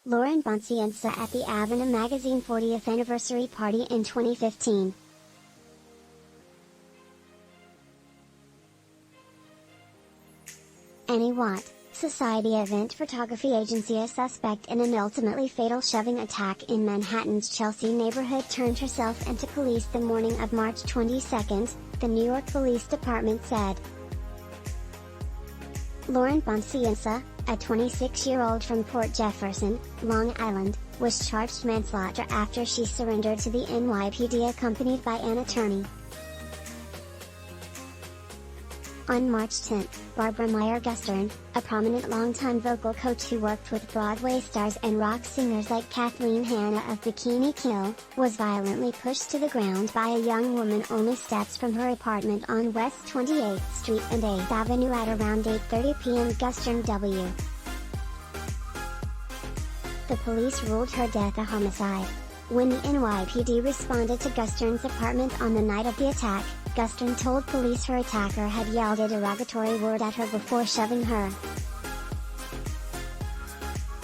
Lauren Pazienza at the Avena Magazine 40th anniversary party in 2015. Annie Watt, Society event photography agency. A suspect in an ultimately fatal shoving attack in Manhattan's Chelsea neighborhood turned herself into police the morning of March 22, the New York Police Department said. Lauren Pazienza, a 26-year-old from Port Jefferson, Long Island, was charged manslaughter after she surrendered to the NYPD accompanied by an attorney. On March 10, Barbara Meyer-Gustern, a prominent longtime vocal coach who worked with Broadway stars and rock singers like Kathleen Hanna of Bikini Kill, was violently pushed to the ground by a young woman only steps from her apartment on West 28th Street and 8th Avenue at around 8:30 p.m. Gustern W. The police ruled her death a homicide. When the NYPD responded to Gustern's apartment on the night of the attack, Gustern told police her attacker had yelled a derogatory word at her before shoving her.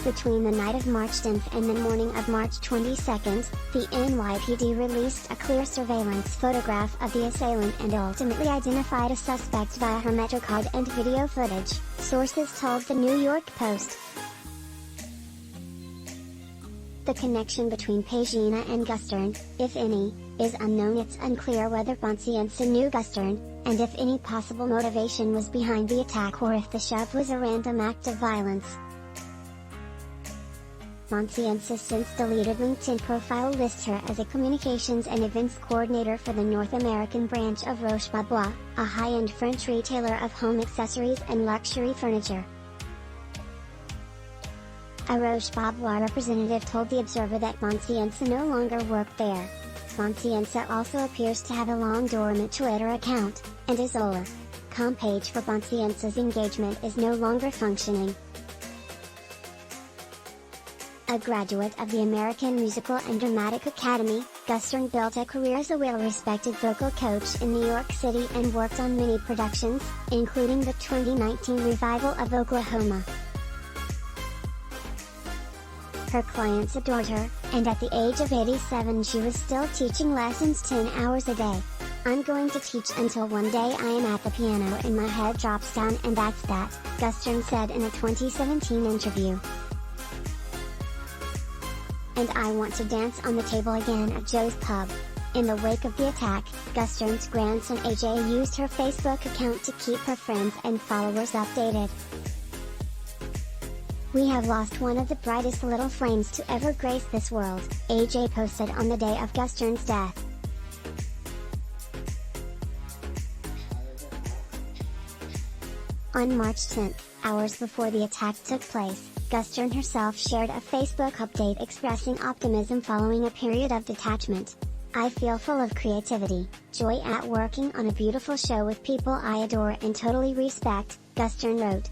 Between the night of March 10th and the morning of March 22nd, the NYPD released a clear surveillance photograph of the assailant and ultimately identified a suspect via her MetroCard and video footage, sources told the New York Post. The connection between Pazienza and Gustern, if any, is unknown. It's unclear whether Pazienza knew Gustern, and if any possible motivation was behind the attack or if the shove was a random act of violence. Pazienza's since deleted LinkedIn profile lists her as a communications and events coordinator for the North American branch of Roche-Bobois, a high-end French retailer of home accessories and luxury furniture. A Roche-Bobois representative told The Observer that Pazienza no longer worked there. Pazienza also appears to have a long dormant Twitter account, and a Zola.com page for Pazienza's engagement is no longer functioning. A graduate of the American Musical and Dramatic Academy, Gustern built a career as a well-respected vocal coach in New York City and worked on many productions, including the 2019 revival of Oklahoma. Her clients adored her, and at the age of 87 she was still teaching lessons 10 hours a day. "I'm going to teach until one day I am at the piano and my head drops down and that's that," Gustern said in a 2017 interview. "And I want to dance on the table again at Joe's Pub." In the wake of the attack, Gustern's grandson AJ used her Facebook account to keep her friends and followers updated. "We have lost one of the brightest little flames to ever grace this world," AJ posted on the day of Gustern's death. On March 10, hours before the attack took place, Gustern herself shared a Facebook update expressing optimism following a period of detachment. "I feel full of creativity, joy at working on a beautiful show with people I adore and totally respect," Gustern wrote.